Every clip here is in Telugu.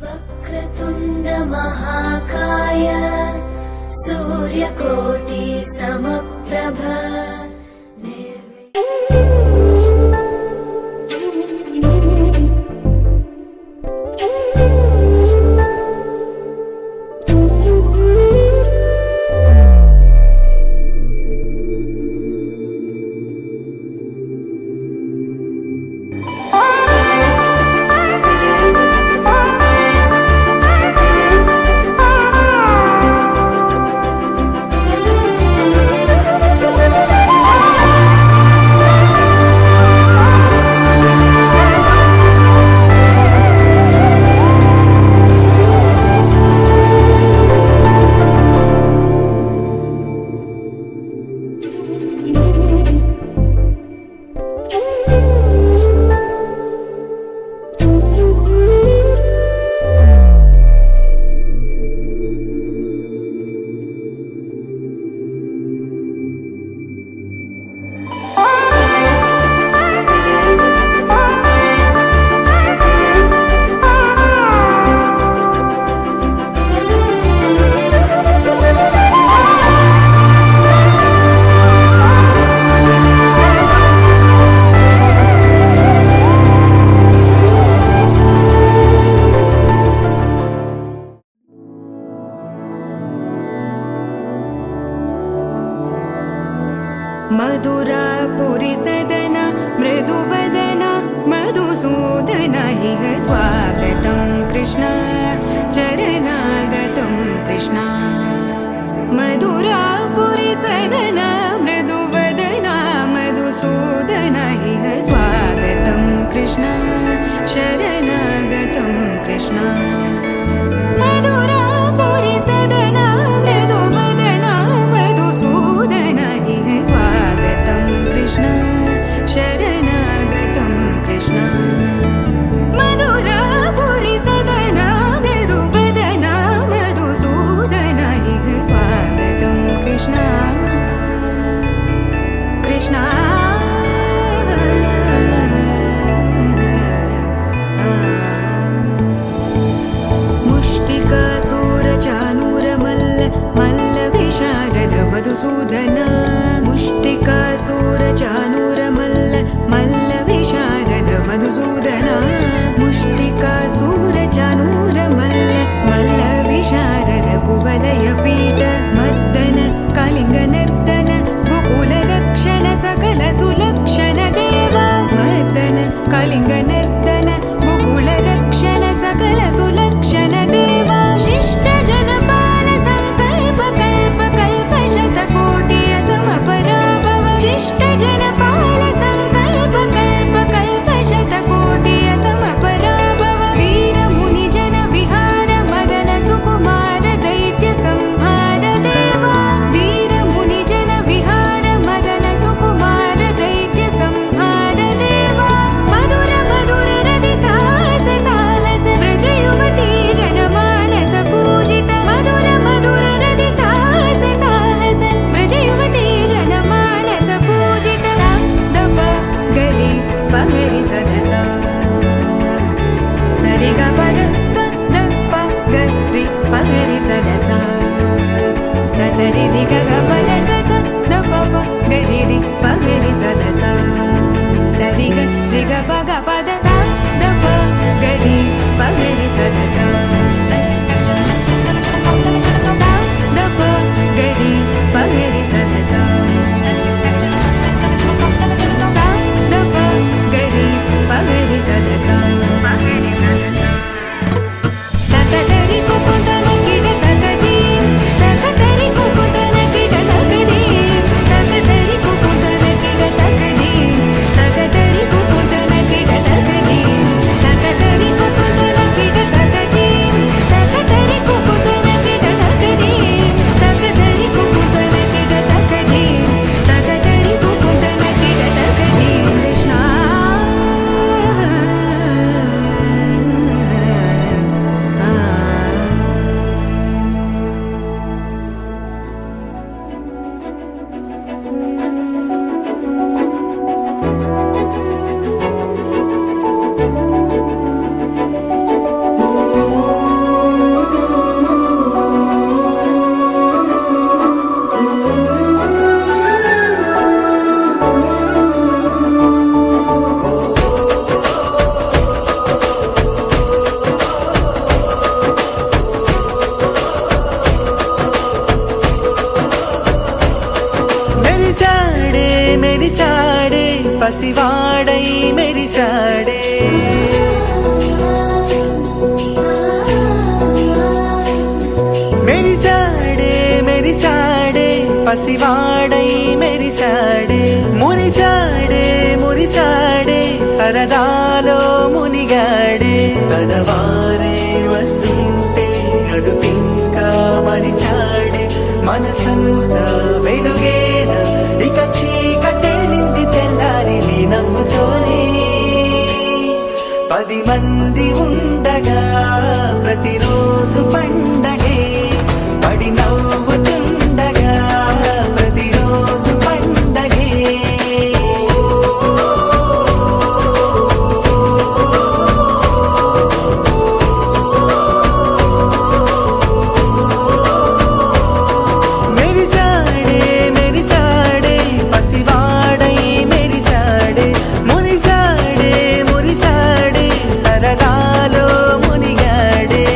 वक्रतुण्ड महाकाय सूर्यकोटि समप्रभ मधुरापुरी सदन मृदुवदन मधुसूदन इह स्वागतं कृष्ण चरणागतं कृष्ण मधुरापुरी सदन मृदुवदन मधुसूदन इह स्वागतं कृष्ण शरणागतं कृष्ण मधुरापुरी सदन मृदुवदन मधुसूदन इह स्वागतं कृष्ण शरणागतं कृष्ण मधुरापुरी सदन मृदुवदन मधुसूदन इह स्वागतं कृष्ण कृष्ण मधुसूदन मुष्टिकासूरचानूर मल्ल विशारद मधुसूदन मुष्टिकासूरचानूर मल्ल विशारद कुवलय पीठ मर्दन कलिंग नर्तन गोकुल रक्षण सकल सुलक्षण देवा मर्दन कलिंग नर्तन गोकुल रक्षण सकल सुलक्षण देवा शिष्ट जनपाल संकल्प कल्प कल्प शतकोटि समपराभव शिष्ट जनपाल संकल्प कल्प कल्प शतकोटि పసివాడై మెరిసాడే. మెరిసాడే మెరిసాడే పసివాడై మెరిసాడే. మురిసాడే మురిసాడే సరదాలో మునిగాడే. తన వారే వస్తుంటే అదుపింకా మరిచాడే. మనసంతా వెలుగేన ఇక చీకటెళ్ళింది తెల్లారి నీ నవ్వుతోనే. 10 మంది ఉండగా ప్రతిరోజు పండగే. పడి నవ్వుతుండగా ప్రతిరోజు పండగే. మెరిసాడే మెరిసాడే పసివాడై మెరిసాడే. మురిసాడే మురిసాడే సరదాలో మునిగాడే.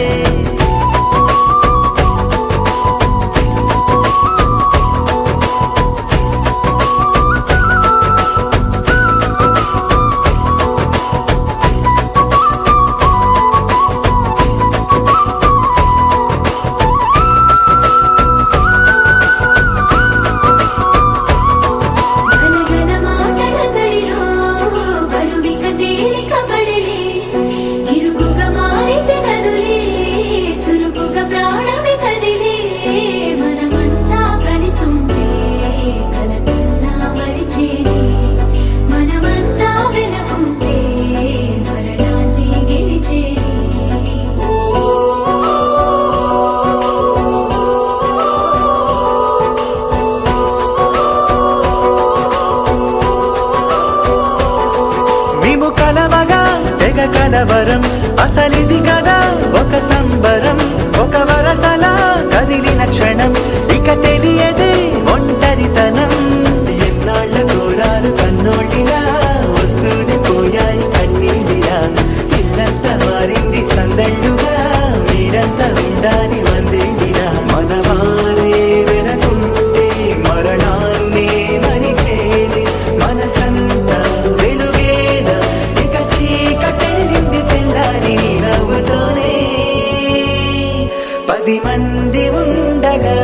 గలగల మాటల సడిలో బరువిక తేలిక పడలే. ఇరుగుగా మారితే కదులే, చురుకుగా ప్రాణమి కదిలే. మనమంతా కలిసుంటే కలకన్నా మరిచేనే. మనమంతా వెనకుంటే మరణాన్ని గెలిచేనే. మేము కలవగా తెగ కలవరం. అసలిది కదా ఒక సంబరం. ఒక వరసలా కదిలిన క్షణం ఇక తెలియదే ఒంటరితనం. ఎన్నాళ్ళ కోరాలు కన్నోళ్ళిలా వస్తూనే పోయాయి కన్నీళ్ళిలా. ఇల్లంతా మారింది సందళ్ళుగా, మీరంతా ఉండాలి వందేళ్ళిలా. మనవారే వెనకుంటే మరణాన్నే మరిచేది. మనసంతా వెలుగేన ఇక చీకటెళ్ళింది తెల్లారి నీ నవ్వుతోనే. 10 మంది ఉండగా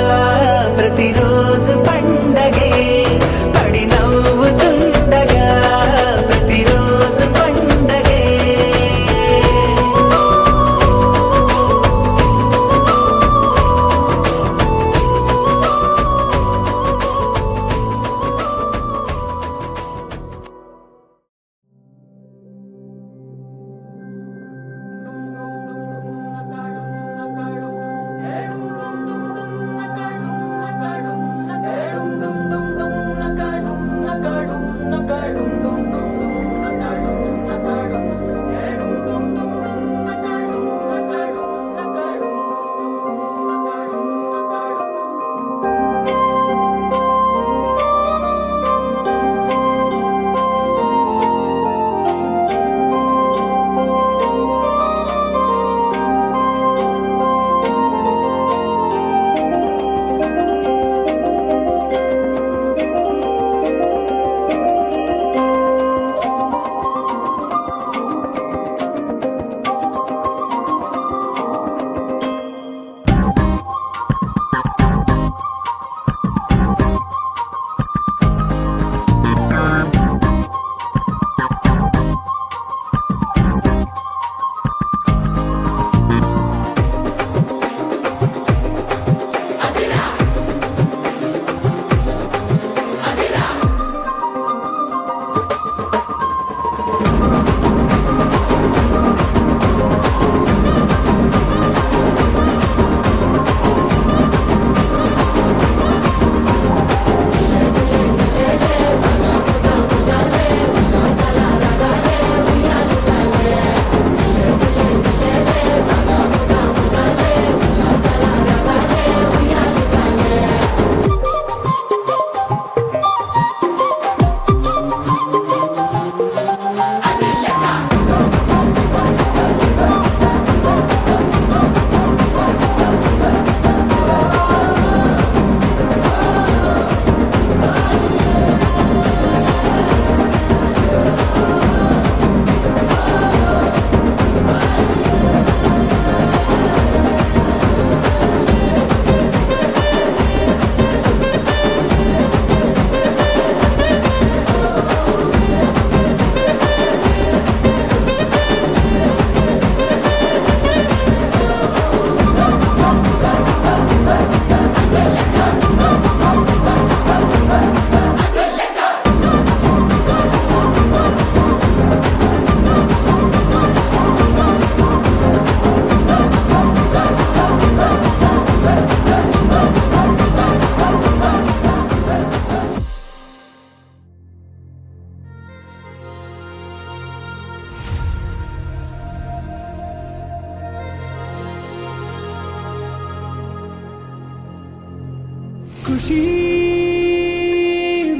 ఖుషి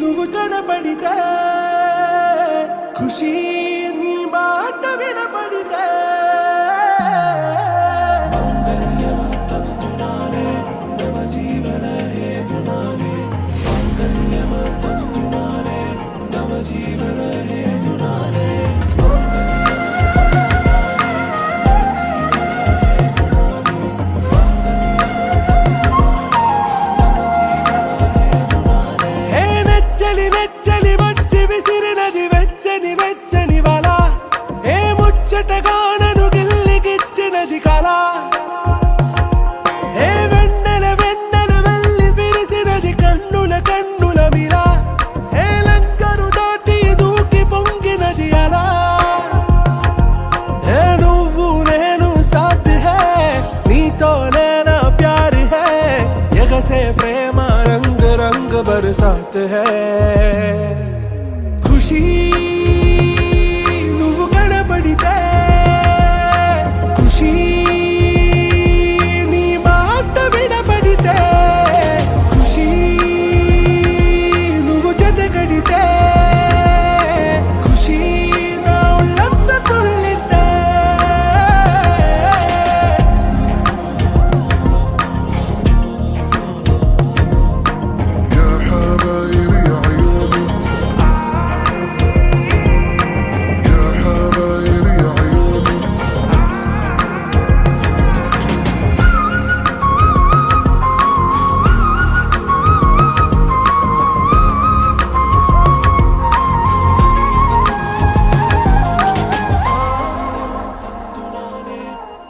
నువ్వు కనపడితే ఖుషి నీ మాట వినపడితే నెచ్చలి వచ్చి విసిరినది వెచ్చని వెచ్చని వల ఏ ముచ్చటగానను గిల్లిగిచ్చినది కళ ఏ వెన్నెల వెళ్ళి విరిసినది కన్నుల మిల ఏ లంకను దాటి దూకి పొంగినది అలా ఏ నువ్వు నేను సాథ్ హై నీతోనే నా ప్యార్ హై ఎగసే ప్రేమ రంగ్ రంగ్ బరసాత్ హై ఖుషి నువ్వు కనపడితే ఖుషి నీ మాట వినపడితే ఖుషి నువ్వు జతగడితే ఖుషి నా ఒళ్ళంత తుళ్ళితే يا حبايبي يا عيوني يا حبايبي يا عيوني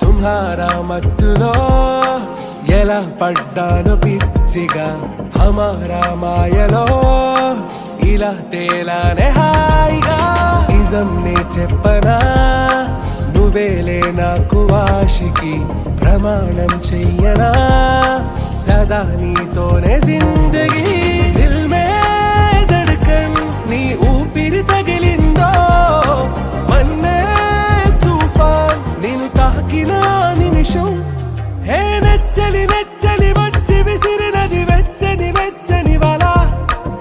తుమ్హారా మత్తులో ఎలా పడ్డాను పిచ్చిగా హమారా మాయలో ఇలా తేలానే హాయిగా నిజం నే చెప్పనా నువ్వేలే నాకు ఆశికి ప్రమాణం చెయ్యనా సదా నీతోనే జిందగీ దిల్ మే ధడ్కన్ నీ ఊపిరి తగిలిందో మన్నే తుఫాన్ నేను తాకిన నిమిషం హే నెచ్చలి వచ్చి విసిరినది వెచ్చని వెచ్చని వల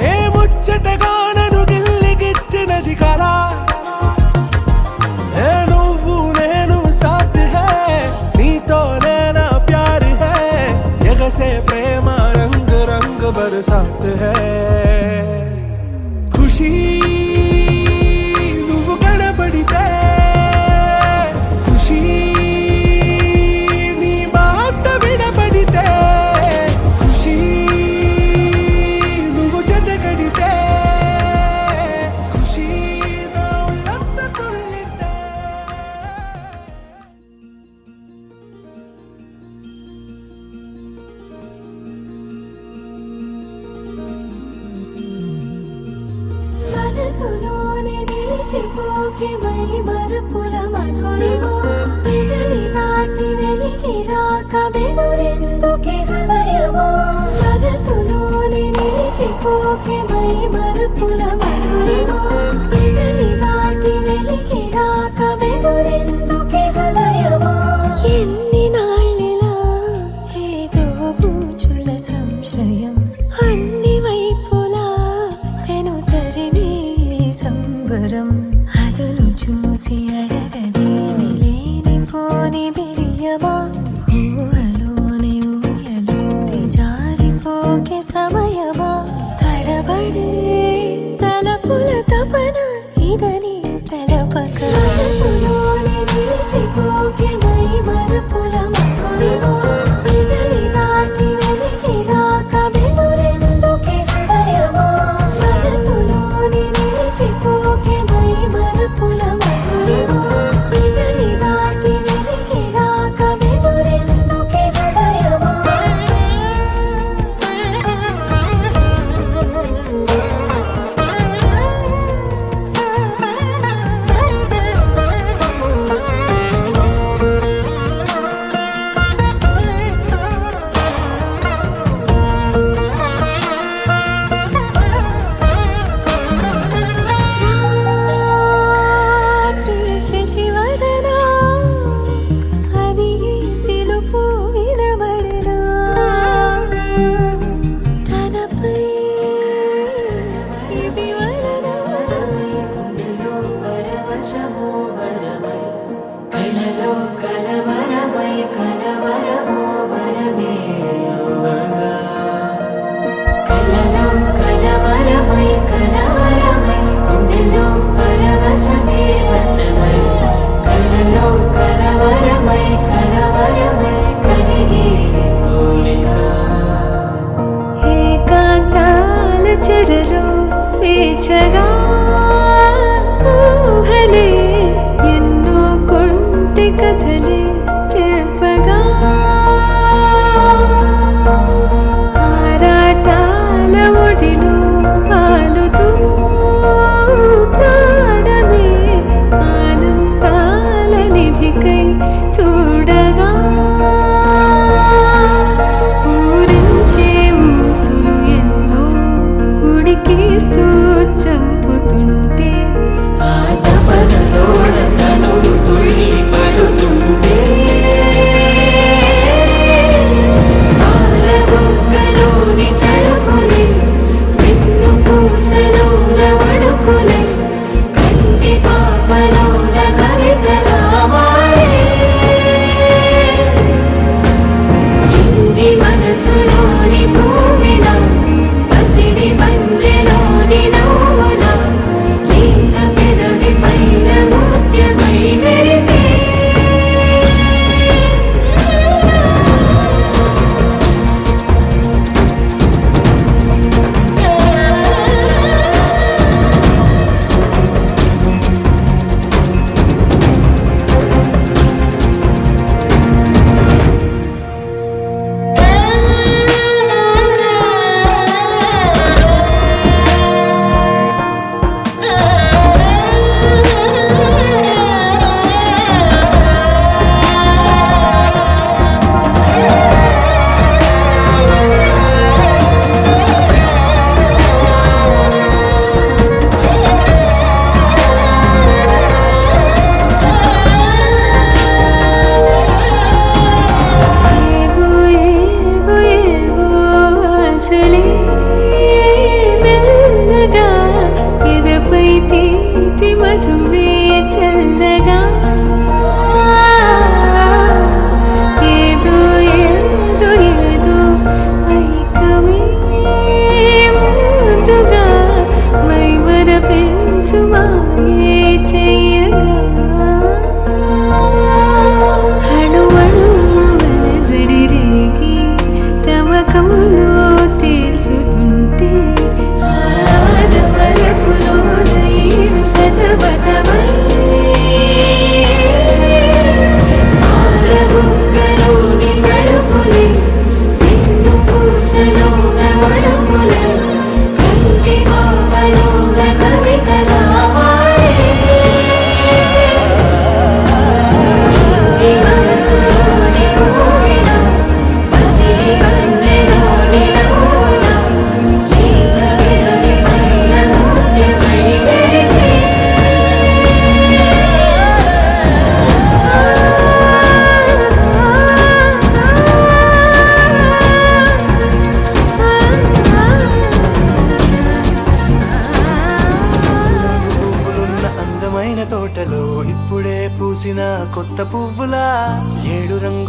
ఏ ముచ్చటగానను గిల్లిగిచ్చినది కళ ఏ నువ్వు నేను సాథ్ హై నీతోనే నా ప్యార్ హై ఎగసే ప్రేమ రంగ్ రంగ్ బరసాత్ హై ఖుషి నువ్వు కనపడితే ఖుషి నీ మాట వినపడితే ఖుషి నువ్వు జతగడితే ఖుషి నా ఒళ్ళంత తుళ్ళితే మనసులోనే నిలిచిపోకే మై మరుపుల మధురిమో పెదవి దాటి వెలికి రాక బెదురెందుకే హృదయమో మనసులోనే నిలిచిపోకే మై మరుపుల మధురిమో పెదవి దాటి వెలికి రాక బెదురెందుకే హృదయమో ఎన్ని నాళ్ళిలా ఏదో బూచుల సంశయం అన్ని వైపులా వెను తరిమే సంబరం అదును చూసి అడగదేమి లేనిపోని బిడియమా ఊహలోని ఊయలోని జారిపోకే సమయమా తడబడే తలపుల తపన ఇదని తలపక మనసులోని నిలిచిపోకే మై మరుపుల మధురిమో పెదవి దాటి వెలికి రాక బెదురెందుకే హృదయమో మనసులోని నిలిచిపోకే మై మరుపుల మధురిమో పెదవి దాటి వెలికి రాక బెదురెందుకే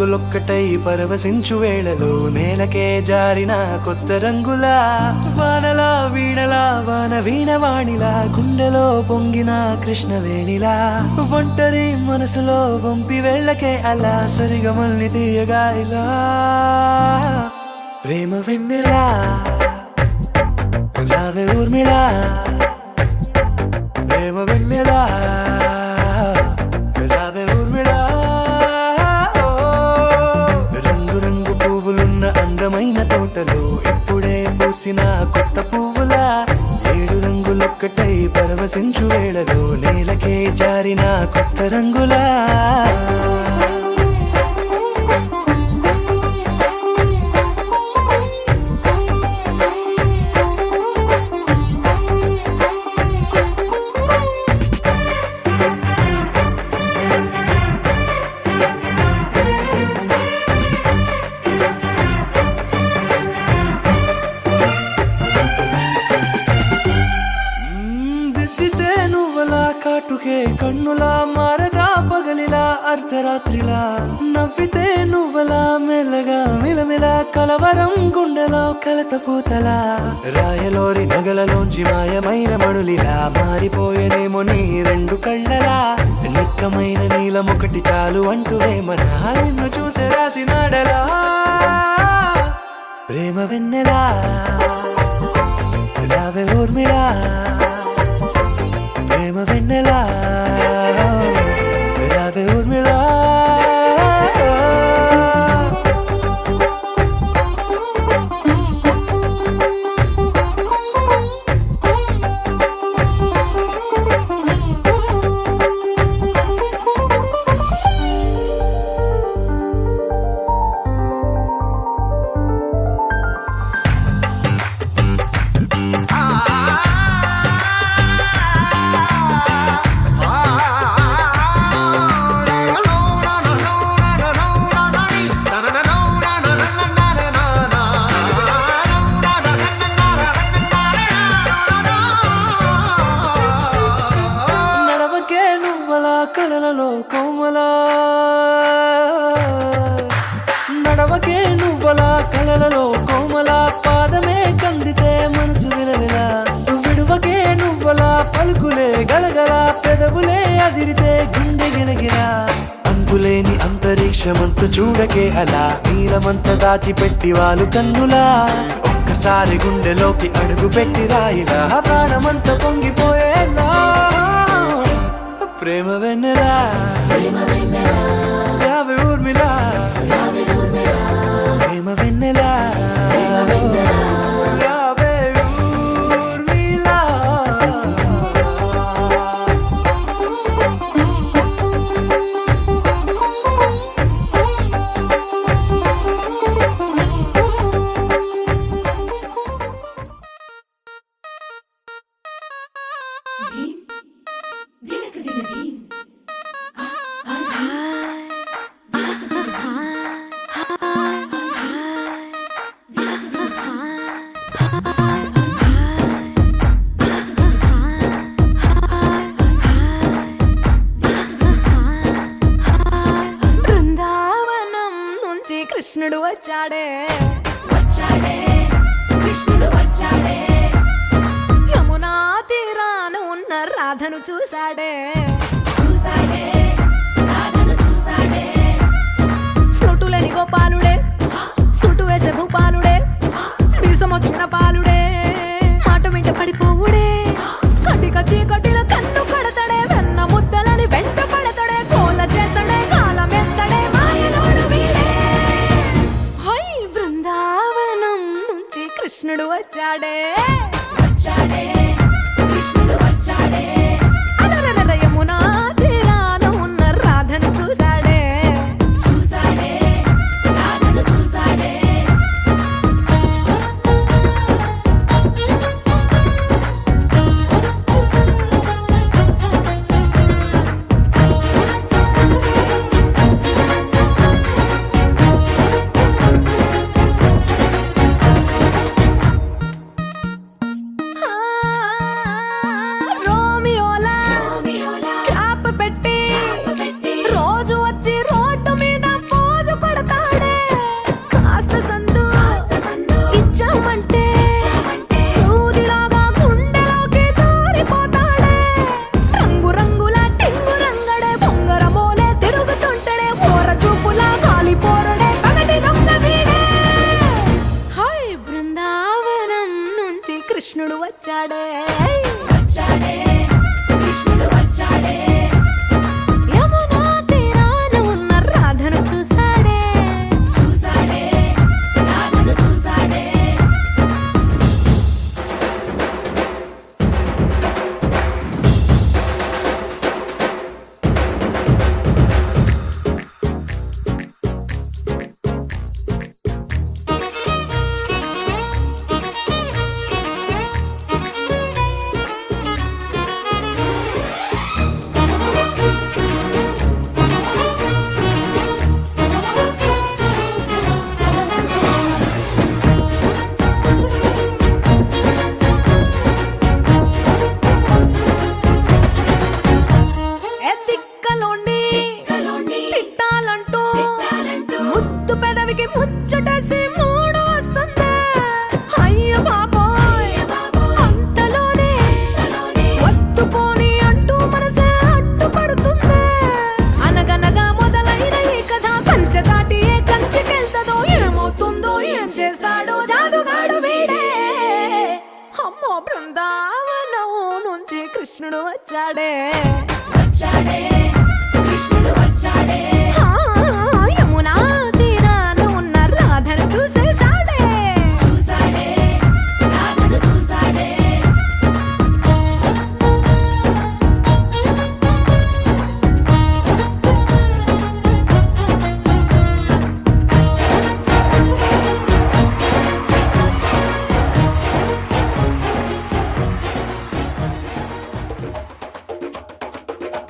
రంగులొక్కటై పరవశించు వేళలో నేలకే జారిన కొత్త రంగులా వానలా వీణలా వాన వీణవాణిలా గుండెలో పొంగిన కృష్ణవేణిలా ఒంటరి మనసులో వంపి వెళ్ళకే అలా సరిగమల్ని తీయగా ఇలా ప్రేమ వెన్నెలా రావే ఊర్మిళా ప్రేమ వెన్నెలా రావే ఊర్మిళా రంగు రంగు పువ్వులున్న అందమైన తోటలో ఇప్పుడే పూసిన కొత్త పువ్వులా 7 రంగులొక్కటై పరవశించు వేళలో నేలకే జారిన కొత్త రంగులా దిద్దితే నువ్వలా కాటుకే కన్నులా మారగా పగలిలా అర్ధరాత్రిలా నవ్వితే నువ్వలా మెల్లగా మిలమిలా కలవరం గుండెలో కలత పూతలా రాయలోరి నగలలోంచి మాయమైన మణులిలా మారిపోయేనేమో నీ 2 కళ్ళలా నిక్కమైన నీలమొకటి చాలు అంటూ వేమనా నిన్ను చూసే రాసినాడలా ప్రేమ వెన్నెలా రావే ఊర్మిళా ప్రేమ వెన్నెలా రావే ఊర్మిళా కలలలో కోమలా నడవకే నువ్వలా కలలలో కోమలా పాదమే కందితే మనసు విలవిలా విడువకే నువ్వలా పలుకులే గలగల పెదవులే అదిరితే గుండె గిలగిలా అంతులేని అంతరిక్షమంత చూడకే అలా నీలమంత దాచిపెట్టి వాళ్ళు కన్నులా ఒక్కసారి గుండెలోకి అడుగు పెట్టి రాయిలా ప్రాణమంత పొంగిపోయేలా ప్రేమ వెన్నెలా రావే ఊర్మిళా ప్రేమ వెన్నెలా రావే ఊర్మిళా బృందావనం నుంచి కృష్ణుడు వచ్చాడే కృష్ణుడు వచ్చాడే యమునా తీరాన ఉన్న రాధను చూశాడే రాధను చూసాడే ఫ్లూటులని గోపాలుడే సుటు వేసే భూపాలుడే మీసమొచ్చిన పాలుడే మాట వెంట పడిపోవుడే కటిక చీకటిల కన్ను కడతాడే వెన్న ముద్దలని వెంట పడతాడే కోల చేస్తాడే కాలమేస్తాడే మాయలోడు వీడే హై బృందావనం నుంచి కృష్ణుడు వచ్చాడే కృష్ణుడు వచ్చాడే అలరల యమునా తీరాన ఉన్న రాధను చూశాడే రాధను చూసాడే వచ్చాడే వచ్చాడే కృష్ణుడు వచ్చాడే యమునా తీరాన ఉన్న రాధను చూసాడే చూసాడే రాధను చూసాడే ఏ దిక్కలోని కలోని తిట్టాలంటూ తిట్టాలంటూ ముద్దు పెదవికి ముచ్చటేసి మూడు వస్తుంది అయ్య బాబోయ్ బాబోయ్ అంతలోనే కలోని వత్తుకోని అంటూ మనసే అడ్డుపడుతుంది అనగనగా మొదలైన ఈ కథ కంచె దాటి ఏ కంచెకెళ్తదో ఏమవుతుందో ఏం చేస్తాడో జాదుగాడు వీడే అమ్మో బృందావనం నుంచి కృష్ణుడు వచ్చాడే వచ్చాడే కృష్ణుడు వచ్చాడే ఆ, యమునా తీరాన ఉన్న రాధను చూసేసాడే చూసాడే రాధను చూసాడే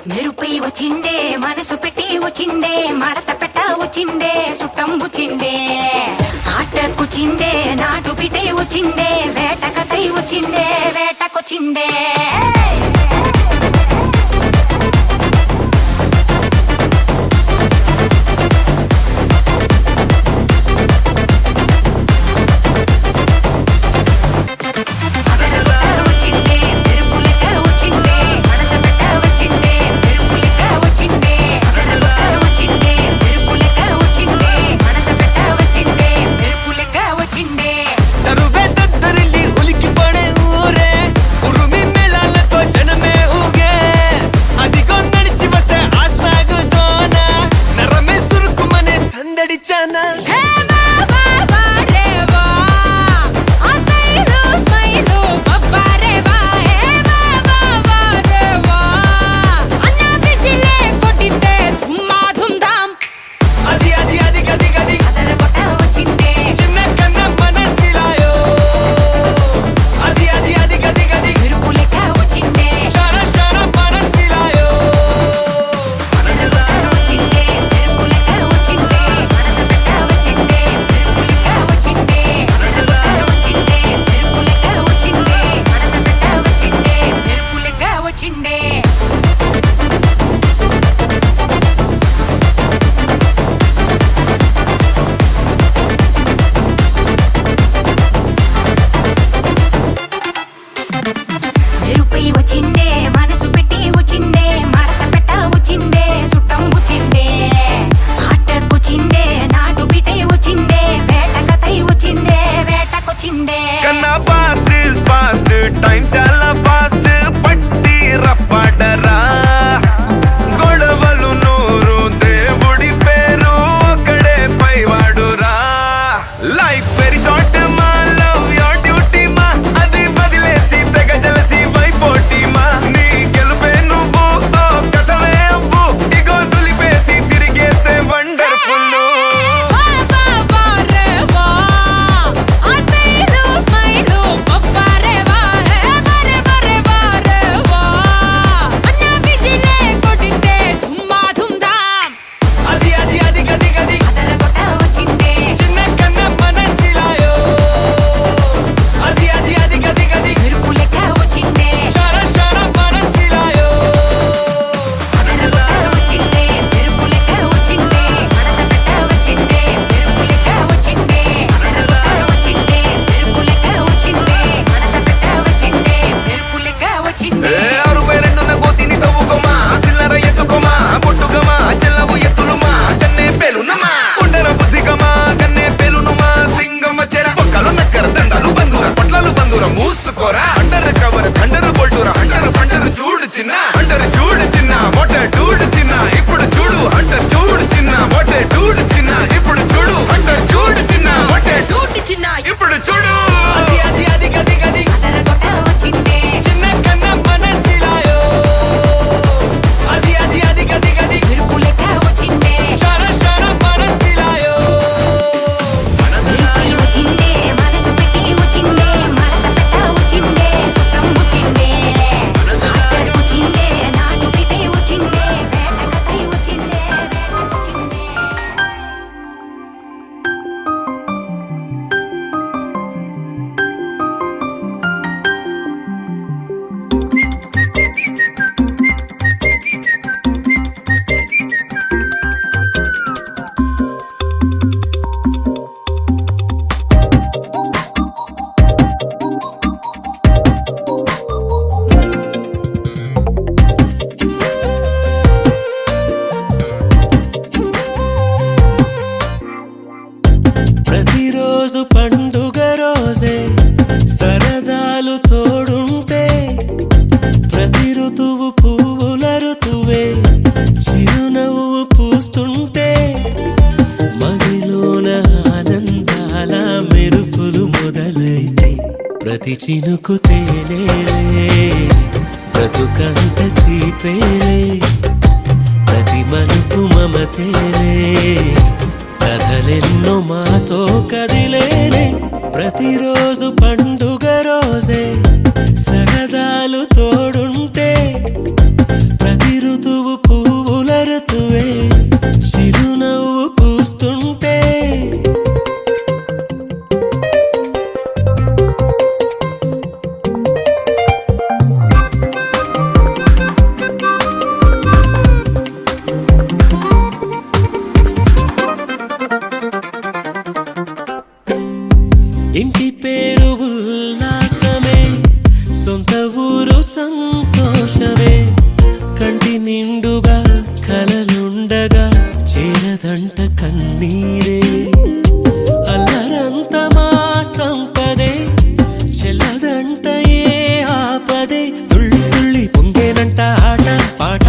మెరుపై వచ్చిండే మనసు పెట్టి వచ్చిండే మడత పెట్ట వచ్చిండే సుట్టం వచ్చిండే ఆట కూర్చిండే నాటు పిటే వచ్చిండే వేట కథై వచ్చిండే వేటకొచ్చిండే వచ్చిండే మెరుపులక వచ్చిండే మడత పెట్ట వచ్చిండే మెరుపులక వచ్చిండే వచ్చిండే మెరుపులక వచ్చిండే మడత పెట్ట వచ్చిండే మెరుపులక వచ్చిండే నరువే దద్దరిల్లి ఉలికి పడే ఊరే ఉరుమి మేళాలతో జనమే ఊగే అదిగో నడిచి వస్తే ఆ స్వాగ్ తోన నరమే సురుకుమనే సందడి చానా హే బాబా బారేవా ఆ స్మైలు స్మైలు బబ్బారేవా హే బాబా బారేవా అన్న బిసిలే కొట్టితే ధుమ్మా ధుమ్ధామ్ అది అది అది గది గది అదరగొట్ట వచ్చిండే చిన్న కన్న మనసిలాయో అది అది అది గది గది మెరుపులక వచ్చిండే షర షర మనసిలాయో వచ్చిండే మెరుపులక వచ్చిండే మడత పెట్ట వచ్చిండే ప్రతిరోజు పండుగ రోజే సరదాలు తోడుంటే ప్రతి ఋతువు పువ్వుల ఋతువే చిరునవ్వు పూస్తుంటే మదిలోన ఆనందాల మెరుపులు మొదలైతే ప్రతి చినుకు తేనేలే బ్రతుకంత తీపేలే ప్రతి మలుపు మమతేలే కథలెన్నో మాతో కదిలేలే ప్రతిరోజు పండుగ రోజే సరదాలు తోడుంటే ప్రతి ఋతువు పువ్వుల ఋతువే చిరునవ్వు పూస్తుంటే ఇంటి పేరు ఉల్లాసమే సొంత ఊరు సంతోషమే కంటి నిండుగా కలలుండగా చేరదంట కన్నీరే అల్లరంత మా సంపదే చెల్లదంట ఏ ఆపదే తుళ్ళి తుళ్ళి పొంగేనంట ఆట పాట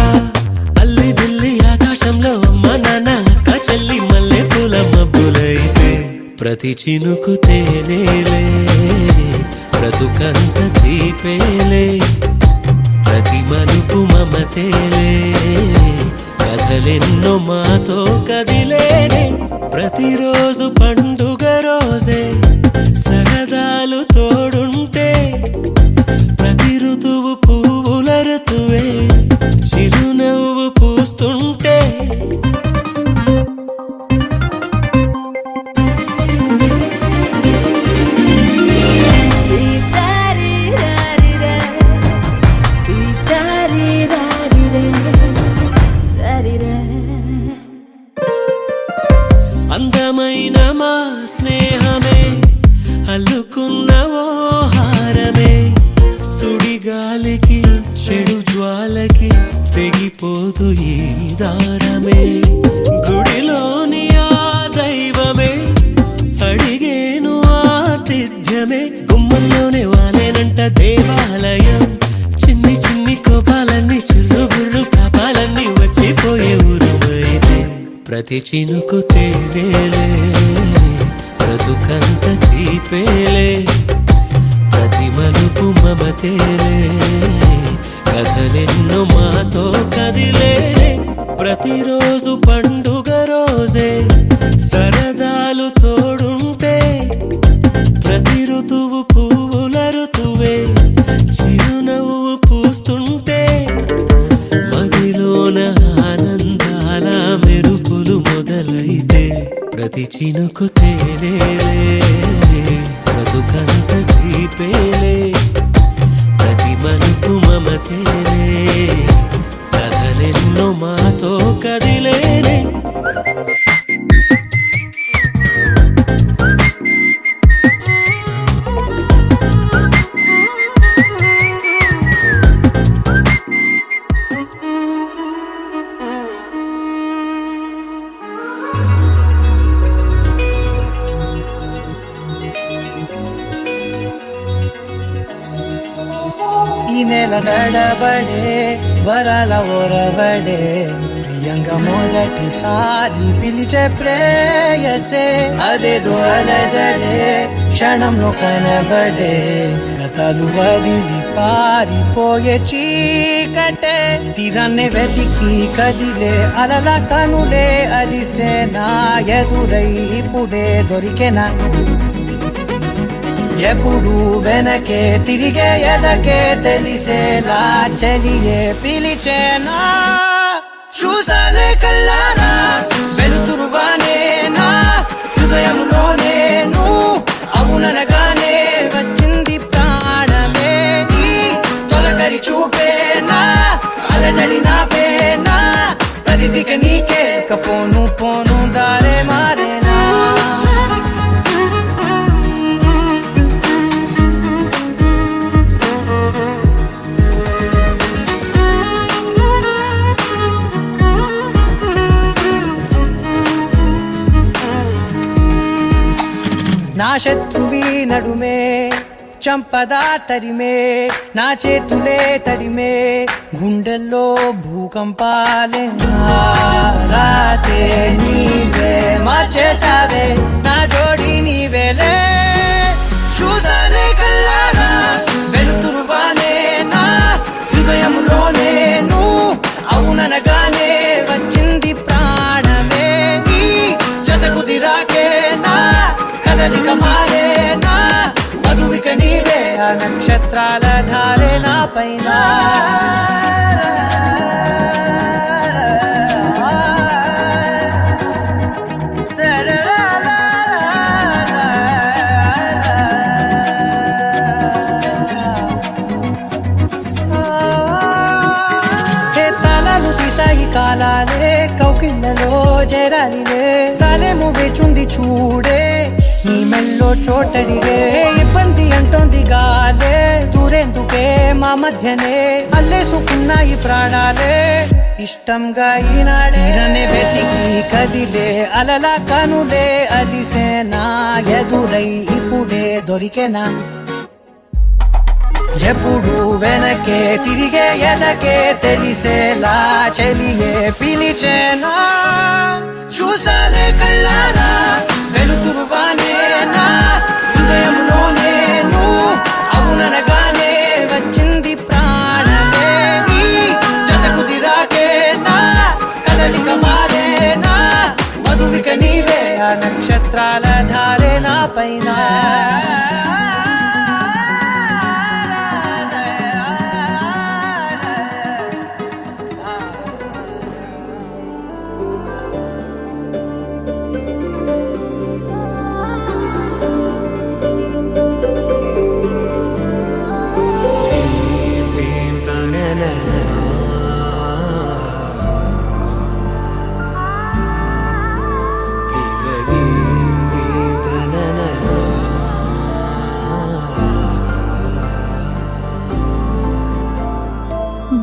అల్లి బిల్లి ఆకాశంలో అమ్మ నాన్న అక్క చెల్లి మల్లె పూల మబ్బులైతే ప్రతి చినుకు తేనేలే బ్రతుకంత తీపేలే ప్రతి మలుపు మమతేలే కథలెన్నో మాతో కదిలేనే ప్రతిరోజు పండుగ రోజే సరదాలు తోడుంటే ప్రతి ఋతువు పువ్వుల ఋతువే చిరునవ్వు పూస్తుంటే అందమైన మా స్నేహమే అల్లుకున్న ఓ హారమే సుడిగాలికి చెడు జ్వాలకి తెగిపోదు ఈ దారమే గుడిలోని ఆ దైవమే అడిగేను ఆతిథ్యమే గుమ్మంలోనే వాలేనంట దేవాలయం చిన్ని చిన్ని కోపాలన్నీ చిల్లు బుర్రు తాపాలన్నీ వచ్చిపోయే ఊరుమైతే ప్రతి చినుకు తేనేలే బ్రతుకంత తీపేలే ప్రతి మలుపు మమతేలే కథలెన్నో మాతో కదిలేలే ప్రతిరోజు పండుగ రోజే సరదాలు తోడుంటే ప్రతి ఋతువు పువ్వుల ఋతువే చిరునవ్వు పూస్తుంటే మదిలోన ఆనందాల మెరుపులు మొదలైతే ప్రతి చినుకు తేనేలే బ్రతుకంత తీపేలే ప్రతి మలుపు మమతేలే కథలెన్నో మాతో కదిలేలే ఈ నెల నడబడే వరాల ఓరబడే ప్రియంగా మొదటిసారి పిలిచే ప్రేయసే అదేదో అలజడే క్షణంలో కనబడే గతాలు వదిలి పారిపోయే చీకటే తీరాన్ని వెతికి కదిలే అలల కనులే అలిసే నా ఎదురై ఇప్పుడే దొరికెనా ఎప్పుడు వెనకే తిరిగే ఎదకే తెలిసేలా చెలియే పిలిచేనా చూసాలే కళ్ళారా వెలుతురువానే నా హృదయంలోనే అవుననగానే వచ్చింది ప్రాణమే నీ తొలకరి చూపేనా అలజడి నాపేనా ప్రతిదిక నీకే పోను పోను దారే మారేనా నా శత్రువి నడుమే చంపదా తరిమే నా చేతులే తడిమే గుండెల్లో భూకంపాలే రాతే నీవే మార్చేసావే నా జోడి నీవేలే చూసానే కళ్ళారా వెలుతురువానే నా హృదయములోనే నువ్వు అవుననగానే వచ్చింది ప్రాణమే నీ జత కుదిరాకే నా కదలిక మారే నా మధువిక నీవే ఆ నక్షత్రాల ధారే నా పైన కాలాలే కౌకిళ్ళలో చేరాలిలే తాలేమో వేచుంది చూడే నీ మెల్లో చోటడిగే ఇబ్బంది అంటోంది గాలే దూరేందుకే మా మధ్యనే అల్లేసుకున్నాయి ప్రాణాలే ఇష్టంగా ఈనాడే వెతికి కదిలే అలలా కనులే అలిసేనా ఎదురై ఇప్పుడే దొరికేనా ఎప్పుడు వెనకే తిరిగే ఎదకే తెలిసేలా చెలియే పిలిచేనా చూసాలే కళ్ళారా వెలుతురువానే నా హృదయంలోనే నువ్వు అవుననగానే వచ్చింది ప్రాణమే నీ జత కుదిరాకే నా కదలిక మారే నా మధువిక నీవే ఆ నక్షత్రాల ధారే నా పైన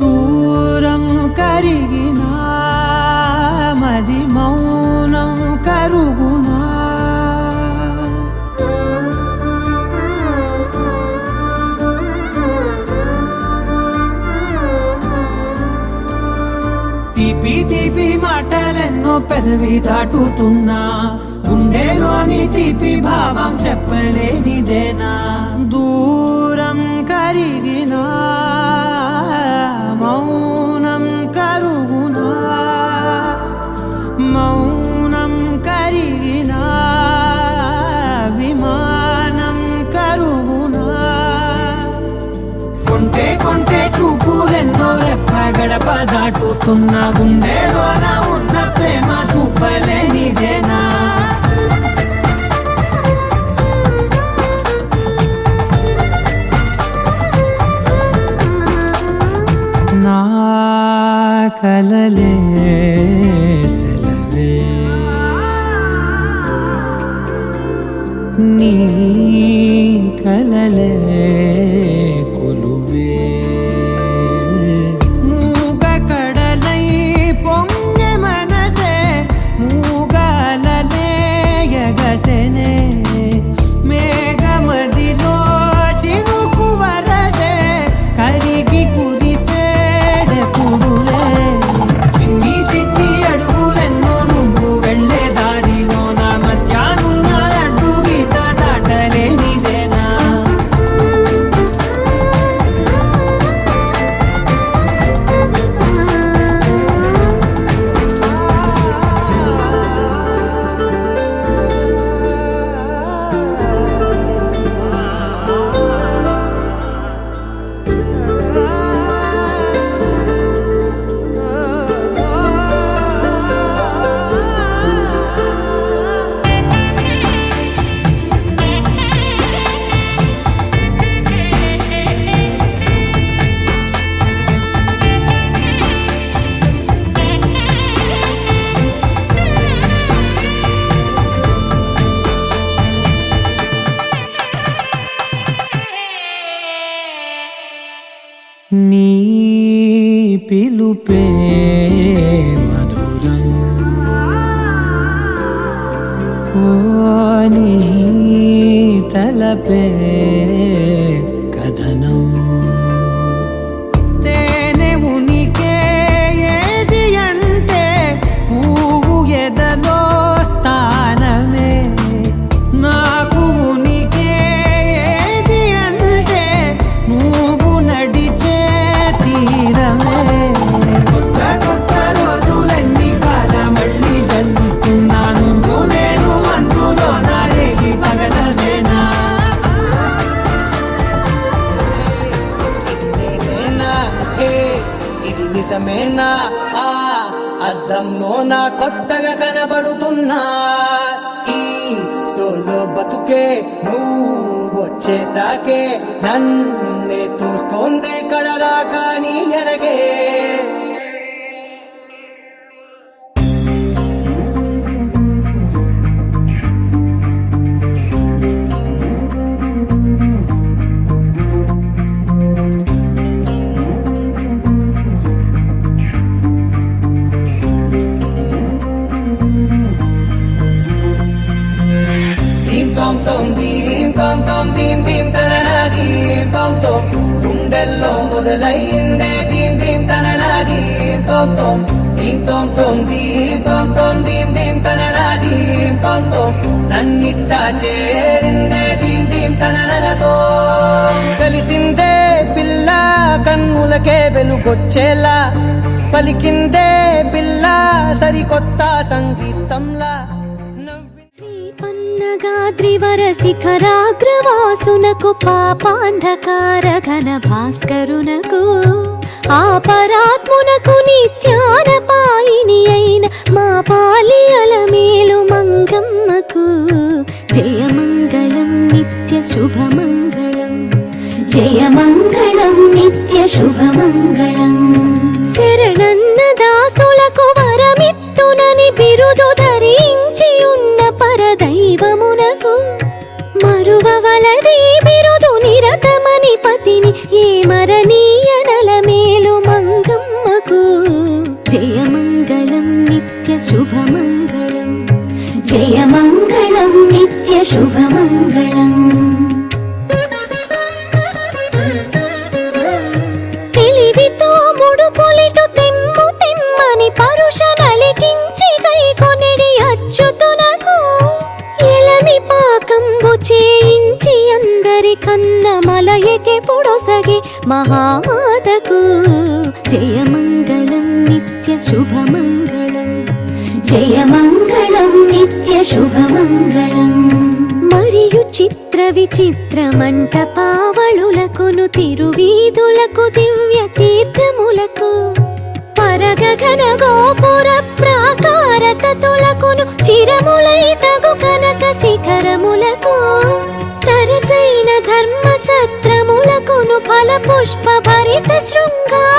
దూరం కరిగినా మది మౌనం కరుగునా తీపి తీపి మాటలెన్నో పెదవి దాటుతున్నా గుండెలోని తీపి భావం చెప్పలేనిదేనా దూరం కరిగినా మౌనం కరుగునా మౌనం కరిగినా విమానం కరుగునా కొంటే కొంటే చూపులెన్నో రెప్ప గడప దాటుతున్న గుండెలోన ఉన్న ప్రేమ చూపలేనిదేనా నా కలలే సెలవే నీ కలలే కొలువే మూగ కడలై పొంగె మనసే మూగలలే ఎగసెనే మేఘమదిలో చినుకు వరసే కరిగి కుదిసేడెప్పుడులే చిన్ని చిన్ని అడుగులెన్నో నువ్వు వెళ్ళే దారిలో నా మధ్యాహ్నున్న అడ్డు గీత దాటలేనిదేనా నీ పిలుపే మధురం ఓ నీ తలపే కథనం తేనె ఉనికే ఏది అంటే పువ్వు ఎదలో స్థానమే నాకు ఉనికే ఏది అంటే నువ్వు నడిచే తీరమే కొత్త కొత్త రోజులన్నీ కాల మళ్ళీ జల్లుతున్నాను నేను అందులో నారేగి పగలనేనా ఇది నేనేనా హే ఇది నిజమేనా ఆ అద్దంలో నా కొత్తగా కనబడుతున్నా ఈ సోలో బతుకే నువ్వు వచ్చేసాకే నన్నే తోస్తోంది కడదాకా నీ ఎనగే ధీం తోం తోం ధీం తోం తోం ధీం ధీం తననా ధీం తోం తోం గుండెల్లో మొదలైందే ధీం ధీం తననా ధీం తోం తోం ధీం తోం తోం ధీం తోం తోం ధీం ధీం తననా ధీం తోం తోం నన్నిట్టా చేరిందే ధీం ధీం తననతో కలిసిందే పిల్ల కన్నులకే వెలుగొచ్చేలా పలికిందే పిల్ల సరికొత్త సంగీతంలా పన్నగాద్రివర శిఖరాగ్రవాసునకు పాపాంధకార ఘన భాస్కరునకు ఆపరాత్మునకు నిత్యాన పాయిని అయిన మా పాలి అలమేలు మంగమ్మకు జయమంగళం నిత్య శుభమంగళం జయమంగళం నిత్య శుభమంగళం శరణన్న దాసులకు వరమిత్తునని బిరుదు ధరించి ఉన్న పరదైవమునకు మరువవలది బిరుదు నిరతమని పతిని ఏ మరణీయ నలమేలు మంగమ్మకు జయమంగళం నిత్య శుభమంగళం జయమంగళం నిత్య శుభమంగళం తెలివితో ముడుపులిటు తెమ్ము తెమ్మని పరుష నలికించి కైకొనిడి అచ్యుతునకు ఎలమి పాకంబు చేయించి అందరి కన్న మలయకే పొడొసగి మహామాతకు జయమంగళం నిత్య శుభమంగళం జయమంగళం నిత్య శుభమంగళం మరియు చిత్ర విచిత్ర మంటపావళులకును తిరువీధులకు దివ్య తీర్థములకు పరగగన గోపుర ప్రాకార తతులకును చిరములై తగు కనక శిఖరములకు తరచైన ధర్మ సత్రములకును ఫల పుష్ప భరిత శృంగార